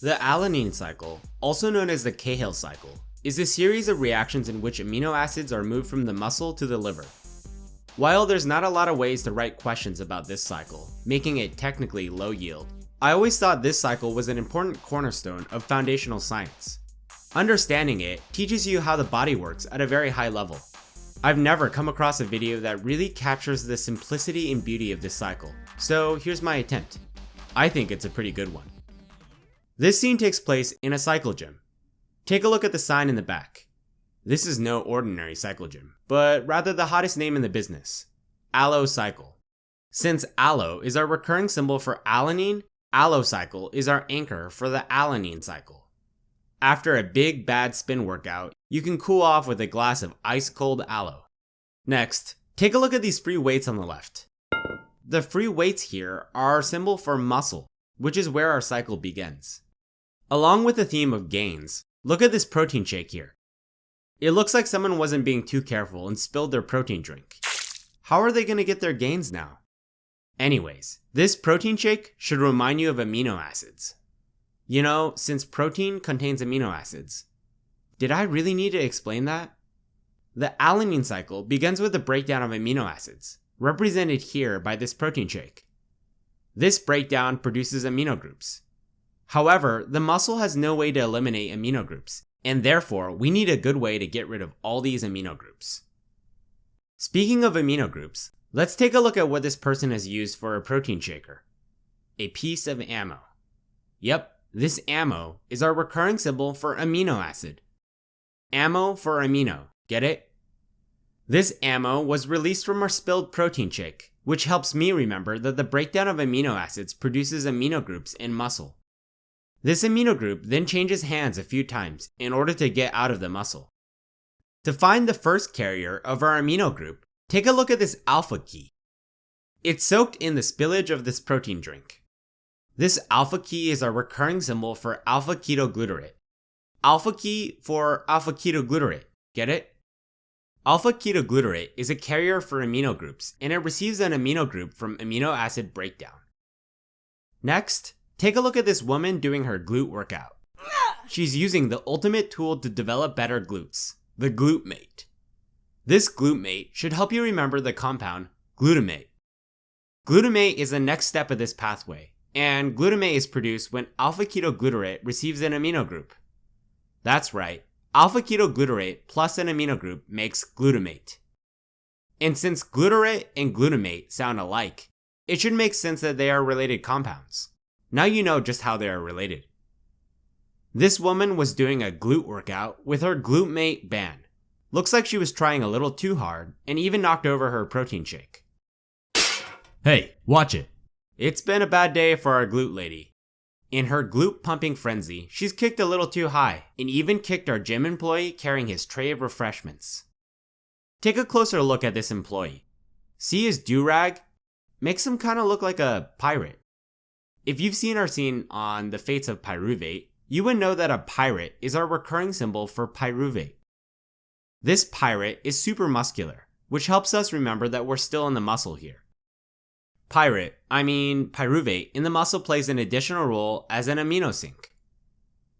The alanine cycle, also known as the Cahill cycle, is a series of reactions in which amino acids are moved from the muscle to the liver. While there's not a lot of ways to write questions about this cycle, making it technically low yield, I always thought this cycle was an important cornerstone of foundational science. Understanding it teaches you how the body works at a very high level. I've never come across a video that really captures the simplicity and beauty of this cycle, so here's my attempt. I think it's a pretty good one. This scene takes place in a cycle gym. Take a look at the sign in the back. This is no ordinary cycle gym, but rather the hottest name in the business, Alanine Cycle. Since aloe is our recurring symbol for alanine, Alanine Cycle is our anchor for the alanine cycle. After a big bad spin workout, you can cool off with a glass of ice cold aloe. Next, take a look at these free weights on the left. The free weights here are our symbol for muscle, which is where our cycle begins. Along with the theme of gains, look at this protein shake here. It looks like someone wasn't being too careful and spilled their protein drink. How are they going to get their gains now? Anyways, this protein shake should remind you of amino acids. You know, since protein contains amino acids. Did I really need to explain that? The alanine cycle begins with the breakdown of amino acids, represented here by this protein shake. This breakdown produces amino groups. However, the muscle has no way to eliminate amino groups, and therefore we need a good way to get rid of all these amino groups. Speaking of amino groups, let's take a look at what this person has used for a protein shaker. A piece of ammo. Yep, this ammo is our recurring symbol for amino acid. Ammo for amino, get it? This ammo was released from our spilled protein shake, which helps me remember that the breakdown of amino acids produces amino groups in muscle. This amino group then changes hands a few times in order to get out of the muscle. To find the first carrier of our amino group, take a look at this alpha key. It's soaked in the spillage of this protein drink. This alpha key is our recurring symbol for alpha ketoglutarate. Alpha key for alpha ketoglutarate, get it? Alpha ketoglutarate is a carrier for amino groups, and it receives an amino group from amino acid breakdown. Next, take a look at this woman doing her glute workout. She's using the ultimate tool to develop better glutes, the glutamate. This glutamate should help you remember the compound glutamate. Glutamate is the next step of this pathway, and glutamate is produced when alpha ketoglutarate receives an amino group. That's right, alpha ketoglutarate plus an amino group makes glutamate. And since glutarate and glutamate sound alike, it should make sense that they are related compounds. Now you know just how they are related. This woman was doing a glute workout with her glutamate band. Looks like she was trying a little too hard and even knocked over her protein shake. Hey, watch it. It's been a bad day for our glute lady. In her glute pumping frenzy, she's kicked a little too high and even kicked our gym employee carrying his tray of refreshments. Take a closer look at this employee. See his do-rag? Makes him kind of look like a pirate. If you've seen our scene on the fates of pyruvate, you would know that a pirate is our recurring symbol for pyruvate. This pirate is super muscular, which helps us remember that we're still in the muscle here. Pyruvate in the muscle plays an additional role as an amino sink.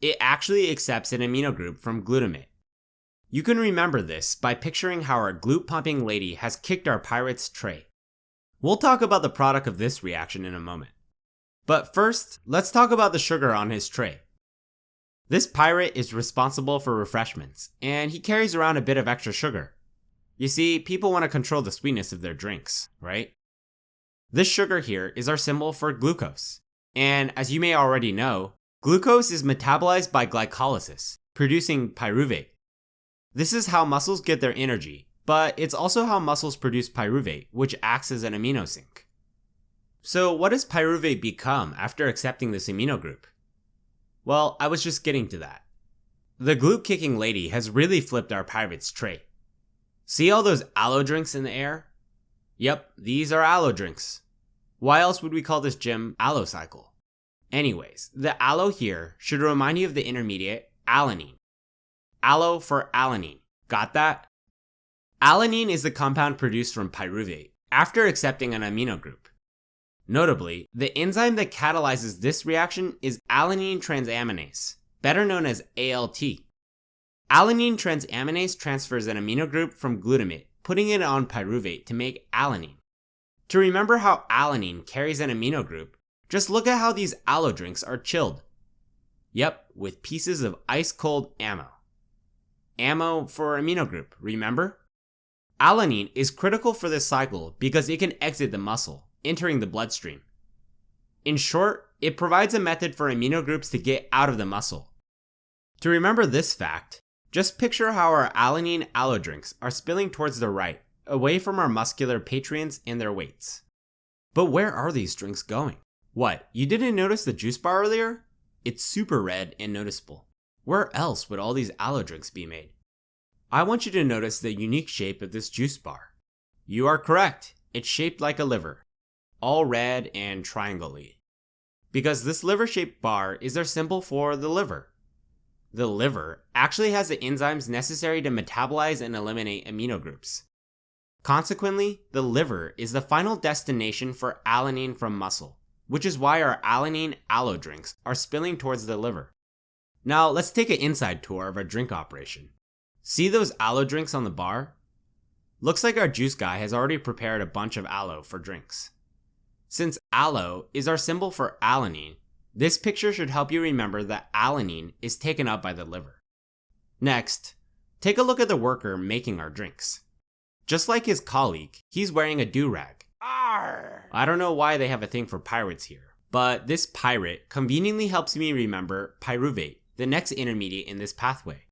It actually accepts an amino group from glutamate. You can remember this by picturing how our glute pumping lady has kicked our pirate's tray. We'll talk about the product of this reaction in a moment. But first, let's talk about the sugar on his tray. This pirate is responsible for refreshments, and he carries around a bit of extra sugar. You see, people want to control the sweetness of their drinks, right? This sugar here is our symbol for glucose. And as you may already know, glucose is metabolized by glycolysis, producing pyruvate. This is how muscles get their energy, but it's also how muscles produce pyruvate, which acts as an amino sink. So what does pyruvate become after accepting this amino group? Well, I was just getting to that. The glute kicking lady has really flipped our pirate's tray. See all those aloe drinks in the air? Yep, these are aloe drinks. Why else would we call this gym Alanine Cycle? Anyways, the aloe here should remind you of the intermediate alanine. Aloe for alanine. Got that? Alanine is the compound produced from pyruvate after accepting an amino group. Notably, the enzyme that catalyzes this reaction is alanine transaminase, better known as ALT. Alanine transaminase transfers an amino group from glutamate, putting it on pyruvate to make alanine. To remember how alanine carries an amino group, just look at how these aloe drinks are chilled. Yep, with pieces of ice-cold ammo. Ammo for amino group, remember? Alanine is critical for this cycle because it can exit the muscle, entering the bloodstream. In short, it provides a method for amino groups to get out of the muscle. To remember this fact, just picture how our alanine aloe drinks are spilling towards the right, away from our muscular patrons and their weights. But where are these drinks going? What, you didn't notice the juice bar earlier? It's super red and noticeable. Where else would all these aloe drinks be made? I want you to notice the unique shape of this juice bar. You are correct, it's shaped like a liver, all red and triangle-y. Because this liver-shaped bar is our symbol for the liver. The liver actually has the enzymes necessary to metabolize and eliminate amino groups. Consequently, the liver is the final destination for alanine from muscle, which is why our alanine aloe drinks are spilling towards the liver. Now let's take an inside tour of our drink operation. See those aloe drinks on the bar? Looks like our juice guy has already prepared a bunch of aloe for drinks. Since aloe is our symbol for alanine, this picture should help you remember that alanine is taken up by the liver. Next, take a look at the worker making our drinks. Just like his colleague, he's wearing a do-rag. Arr! I don't know why they have a thing for pirates here, but this pirate conveniently helps me remember pyruvate, the next intermediate in this pathway.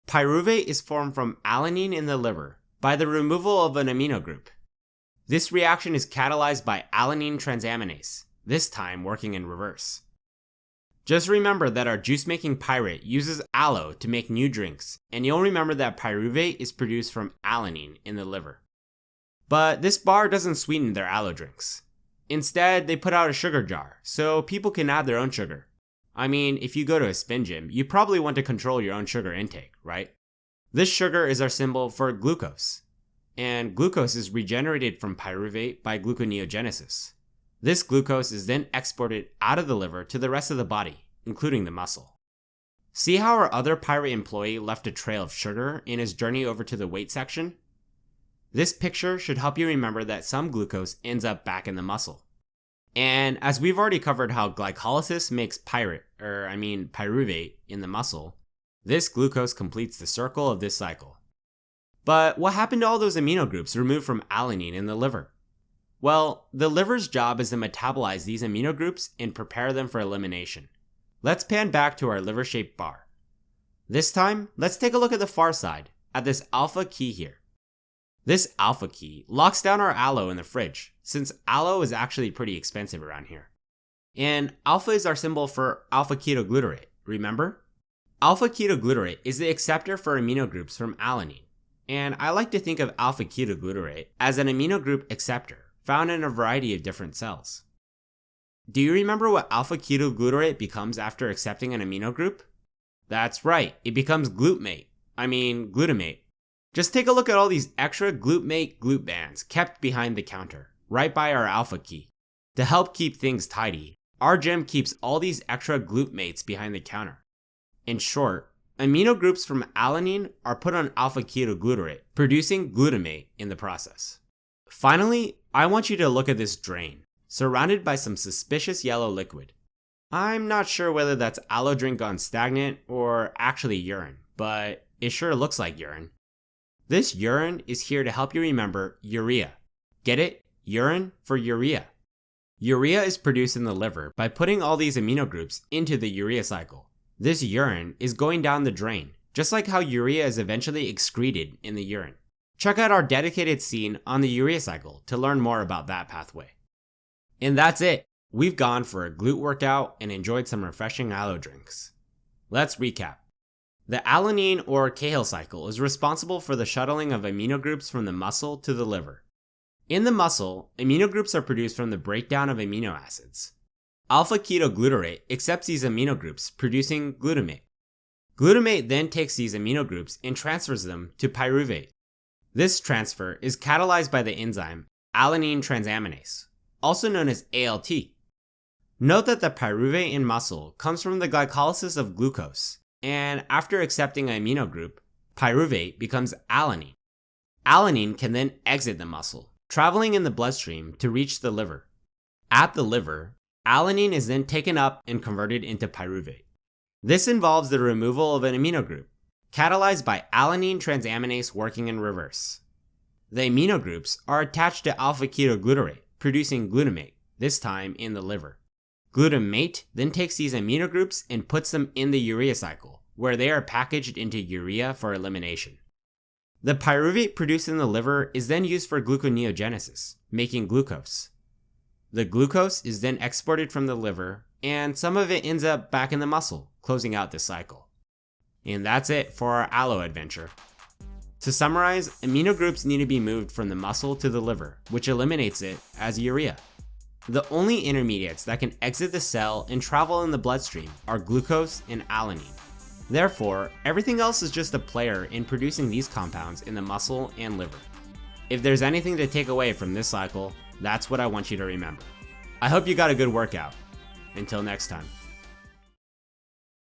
Pyruvate is formed from alanine in the liver by the removal of an amino group. This reaction is catalyzed by alanine transaminase, this time working in reverse. Just remember that our juice-making pirate uses aloe to make new drinks, and you'll remember that pyruvate is produced from alanine in the liver. But this bar doesn't sweeten their aloe drinks. Instead, they put out a sugar jar, so people can add their own sugar. I mean, if you go to a spin gym, you probably want to control your own sugar intake, right? This sugar is our symbol for glucose, and glucose is regenerated from pyruvate by gluconeogenesis. This glucose is then exported out of the liver to the rest of the body, including the muscle. See how our other pirate employee left a trail of sugar in his journey over to the weight section? This picture should help you remember that some glucose ends up back in the muscle. And as we've already covered how glycolysis makes pyruvate in the muscle, this glucose completes the circle of this cycle. But what happened to all those amino groups removed from alanine in the liver? Well, the liver's job is to metabolize these amino groups and prepare them for elimination. Let's pan back to our liver-shaped bar. This time, let's take a look at the far side, at this alpha key here. This alpha key locks down our aloe in the fridge, since aloe is actually pretty expensive around here. And alpha is our symbol for alpha ketoglutarate, remember? Alpha ketoglutarate is the acceptor for amino groups from alanine, and I like to think of alpha ketoglutarate as an amino group acceptor found in a variety of different cells. Do you remember what alpha ketoglutarate becomes after accepting an amino group? That's right, it becomes glutamate. Just take a look at all these extra glutamate glute bands kept behind the counter, right by our alpha key. To help keep things tidy, our gym keeps all these extra glutamates behind the counter. In short, amino groups from alanine are put on alpha ketoglutarate, producing glutamate in the process. Finally, I want you to look at this drain, surrounded by some suspicious yellow liquid. I'm not sure whether that's aloe drink gone stagnant or actually urine, but it sure looks like urine. This urine is here to help you remember urea. Get it? Urine for urea. Urea is produced in the liver by putting all these amino groups into the urea cycle. This urine is going down the drain, just like how urea is eventually excreted in the urine. Check out our dedicated scene on the urea cycle to learn more about that pathway. And that's it. We've gone for a glute workout and enjoyed some refreshing aloe drinks. Let's recap. The alanine or Cahill cycle is responsible for the shuttling of amino groups from the muscle to the liver. In the muscle, amino groups are produced from the breakdown of amino acids. Alpha ketoglutarate accepts these amino groups, producing glutamate. Glutamate then takes these amino groups and transfers them to pyruvate. This transfer is catalyzed by the enzyme alanine transaminase, also known as ALT. Note that the pyruvate in muscle comes from the glycolysis of glucose, and after accepting an amino group, pyruvate becomes alanine. Alanine can then exit the muscle, traveling in the bloodstream to reach the liver. At the liver, alanine is then taken up and converted into pyruvate. This involves the removal of an amino group, catalyzed by alanine transaminase working in reverse. The amino groups are attached to alpha-ketoglutarate, producing glutamate, this time in the liver. Glutamate then takes these amino groups and puts them in the urea cycle, where they are packaged into urea for elimination. The pyruvate produced in the liver is then used for gluconeogenesis, making glucose. The glucose is then exported from the liver, and some of it ends up back in the muscle, closing out this cycle. And that's it for our aloe adventure. To summarize, amino groups need to be moved from the muscle to the liver, which eliminates it as urea. The only intermediates that can exit the cell and travel in the bloodstream are glucose and alanine. Therefore, everything else is just a player in producing these compounds in the muscle and liver. If there's anything to take away from this cycle, that's what I want you to remember. I hope you got a good workout. Until next time.